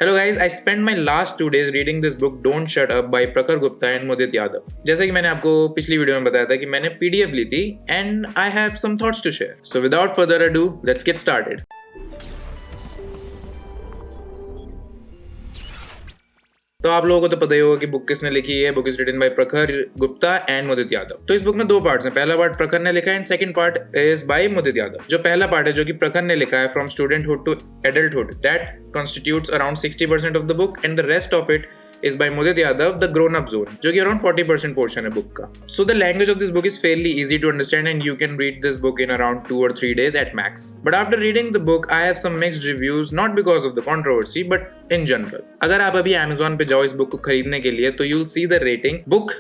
Hello guys, I spent my last 2 days reading this book Don't Shut Up by प्रखर Gupta and मुदित यादव। जैसे कि मैंने आपको पिछली वीडियो में बताया था कि मैंने पीडीएफ ली थी and I have some thoughts to share. So without further ado let's get started. तो आप लोगों को तो पता ही होगा कि बुक किसने लिखी है। बुक इज रिटन बाय प्रखर गुप्ता एंड मुदित यादव। तो इस बुक में 2 पार्ट्स हैं। पहला पार्ट प्रखर ने लिखा है and second part is by Mudit Yadav. जो पहला पार्ट है जो कि प्रखर ने लिखा है from studenthood to adulthood, that constitutes around 60% of the book and the rest of it is by Mudit Yadav, the grown-up zone, जो कि around 40% portion है book का। So the language of this book is fairly easy to understand and you can read this book in around 2 or 3 days at max. But after reading the book, I have some mixed reviews, not because of the controversy, but in general. अगर आप अभी Amazon पे जाओ इस book को खरीदने के लिए तो you'll see the rating. Book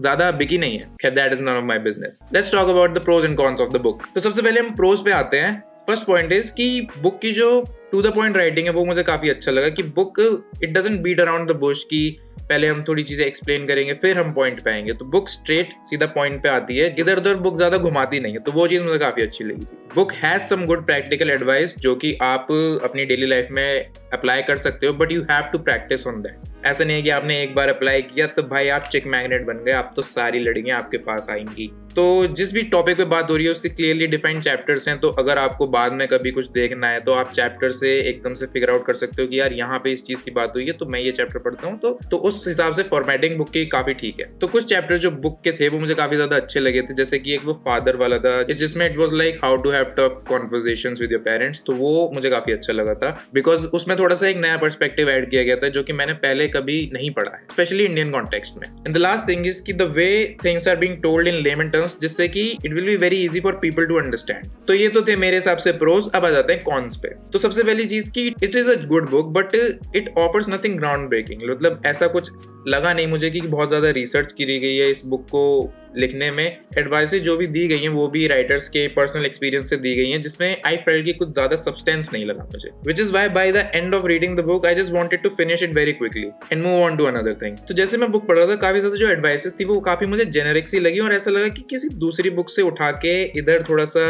ज्यादा बिकी नहीं है। खैर that is none of my business. Let's talk about the pros and cons of the book. तो सबसे पहले हम pros पे आते हैं। फर्स्ट पॉइंट इज कि बुक की जो टू द पॉइंट राइटिंग है वो मुझे काफी अच्छा लगा कि book it doesn't beat around the bush कि पहले हम थोड़ी चीजें एक्सप्लेन करेंगे फिर हम पॉइंट पे आएंगे। तो बुक स्ट्रेट सीधा पॉइंट पे आती है, इधर उधर बुक ज्यादा घुमाती नहीं है। तो वो चीज मुझे काफी अच्छी लगी थी। Book has some good practical advice जो कि आप अपनी डेली लाइफ में अप्लाई कर सकते हो, but you have to practise on that. ऐसा नहीं है कि आपने एक बार अप्लाई किया तो भाई आप चिक मैग्नेट बन गए, आप तो सारी लड़कियां आपके पास आएंगी। तो जिस भी टॉपिक पे बात हो रही है उससे क्लियरली डिफाइंड चैप्टर्स हैं। तो अगर आपको बाद में कभी कुछ देखना है तो आप चैप्टर से एकदम से फिगर आउट कर सकते हो कि यार यहाँ पे इस चीज की बात हुई है तो मैं ये चैप्टर पढ़ता हूँ। तो उस हिसाब से फॉर्मेटिंग बुक की काफी ठीक है। तो कुछ चैप्टर जो बुक के थे वो मुझे काफी ज्यादा अच्छे लगे थे। जैसे कि एक वो फादर वाला था जिसमें it was like how to have tough conversations with your parents. तो वो मुझे काफी अच्छा लगा था बिकॉज उसमें थोड़ा सा एक नया पर्सपेक्टिव ऐड किया गया था जो कि मैंने पहले कभी नहीं पढ़ा है, स्पेशली इंडियन कॉन्टेक्स्ट में। And the last thing is कि the way things are being told in layman terms जिससे कि it will be very easy for people to understand. तो ये तो थे मेरे हिसाब से प्रोज। अब आ जाते हैं कॉन्स पे। तो सबसे पहली चीज की it is a good book but it offers nothing ground breaking. मतलब ऐसा कुछ लगा नहीं मुझे कि बहुत ज्यादा रिसर्च की गई है इस बुक को लिखने में। एडवाइसेस जो भी दी गई हैं वो भी राइटर्स के पर्सनल एक्सपीरियंस से दी गई हैं जिसमें आई फेल्ट कि कुछ ज्यादा सब्सटेंस नहीं लगा मुझे। Which is why by the end of reading the book I just wanted to finish it very quickly and move on to another thing. तो जैसे मैं बुक पढ़ रहा था काफी ज्यादा जो एडवाइसेस थी वो काफी मुझे जेनेरिक सी लगी और ऐसा लगा कि किसी दूसरी बुक से उठा के इधर थोड़ा सा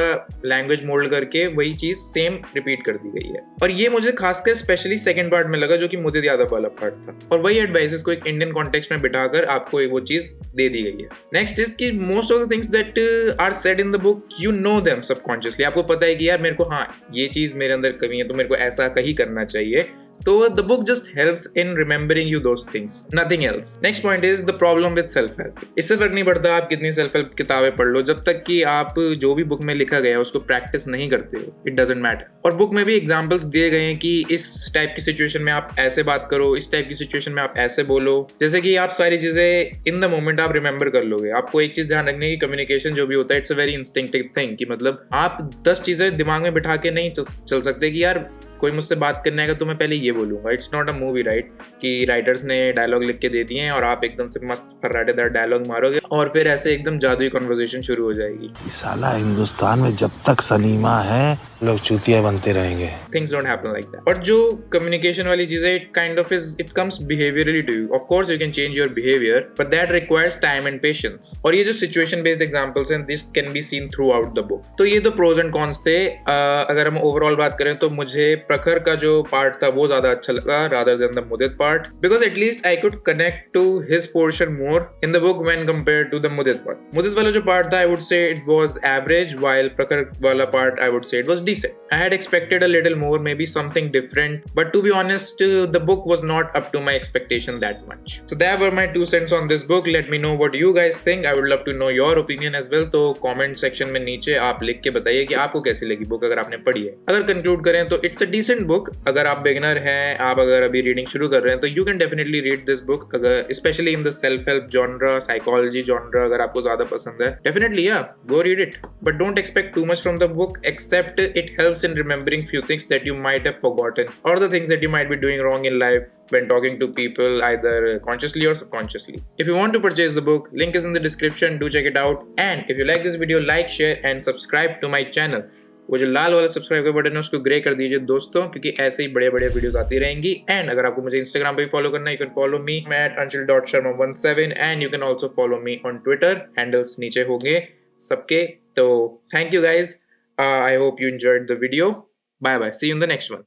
लैंग्वेज मोल्ड करके वही चीज सेम रिपीट कर दी गई है। और ये मुझे खासकर स्पेशली सेकंड पार्ट में लगा जो कि मुदित यादव वाला पार्ट था। और वही एडवाइसेस को एक इंडियन कॉन्टेक्स्ट में बिठाकर आपको वो चीज दे दी गई है। नेक्स्ट इज कि most of the things that are said in the book you know them subconsciously. आपको पता है कि यार मेरे को हाँ ये चीज मेरे अंदर कमी है तो मेरे को ऐसा कहीं करना चाहिए। तो the book just helps in remembering you those things, nothing else. Next point is the problem with self help. इससे फर्क नहीं पड़ता आप कितनी सेल्फ हेल्प किताबें पढ़ लो, जब तक कि आप जो भी बुक में लिखा गया है उसको प्रैक्टिस नहीं करते हो इट डजंट मैटर। और बुक में भी एग्जांपल्स दिए गए हैं कि इस टाइप की सिचुएशन में आप ऐसे बात करो, इस टाइप की सिचुएशन में आप ऐसे बोलो, जैसे कि आप सारी चीजें इन द मोमेंट आप रिमेंबर कर लोगे। आपको एक चीज ध्यान रखने की कम्युनिकेशन जो भी होता है it's a very instinctive thing कि मतलब आप 10 चीजें दिमाग में बिठा के नहीं चल सकते कि यार कोई मुझसे बात करने आएगा तो मैं पहले ये बोलूंगा। It's not a movie right कि राइटर्स ने डायलॉग लिख के दे दिए हैं और आप एकदम से मस्त फर्राटेदार डायलॉग मारोगे और फिर ऐसे एकदम जादुई कन्वर्सेशन शुरू हो जाएगी। साला हिंदुस्तान में जब तक सलीमा है लोग चूतिया बनते रहेंगे। Things don't happen like that. और जो कम्युनिकेशन वाली चीज है it kind of is it comes behaviourally to you. Of course you can change your behaviour but that requires time and patience. और ये जो सिचुएशन बेस्ड एग्जांपल्स हैं this can be seen throughout the book. तो ये तो pros and cons थे। अगर हम ओवरऑल बात करें तो मुझे प्रखर का जो पार्ट था वो ज्यादा अच्छा लगा rather than the Mudit part because at least I could connect to his portion more in the book when compared to the Mudit part. Mudit वाला जो पार्ट था I would say it was average while Prakhar वाला part I would say it was decent. I had expected a little more, maybe something different, but to be honest, the book was not up to my expectation that much. So there were my 2 cents on this book. Let me know what you guys think. I would love to know your opinion as well. तो comment section में नीचे आप लिख के बताइए कि आपको कैसी लगी बुक अगर आपने पढ़ी है। अगर conclude करें तो it's a decent book. अगर आप beginner हैं, आप अगर अभी reading शुरू कर रहे हैं तो you can definitely read this book. अगर especially in the self-help genre, psychology genre अगर आपको ज़्यादा पसंद है, definitely yeah, go read it. But don't expect too much from the book except it helps in remembering few things that you might have forgotten or the things that you might be doing wrong in life when talking to people either consciously or subconsciously. If you want to purchase the book, link is in the description, do check it out. And if you like this video, like, share and subscribe to my channel. वो जो लाल वाला subscribe का button है उसको grey कर दीजिए दोस्तों क्योंकि ऐसे ही बड़े बड़े वीडियोस आती रहेंगी। एंड अगर आपको मुझे इंस्टाग्राम पे भी फॉलो करना है you can follow me @anshul.sharma17 and you can also follow me on Twitter. Handles नीचे होंगे सबके। तो thank you guys. I hope you enjoyed the video. Bye bye. See you in the next one.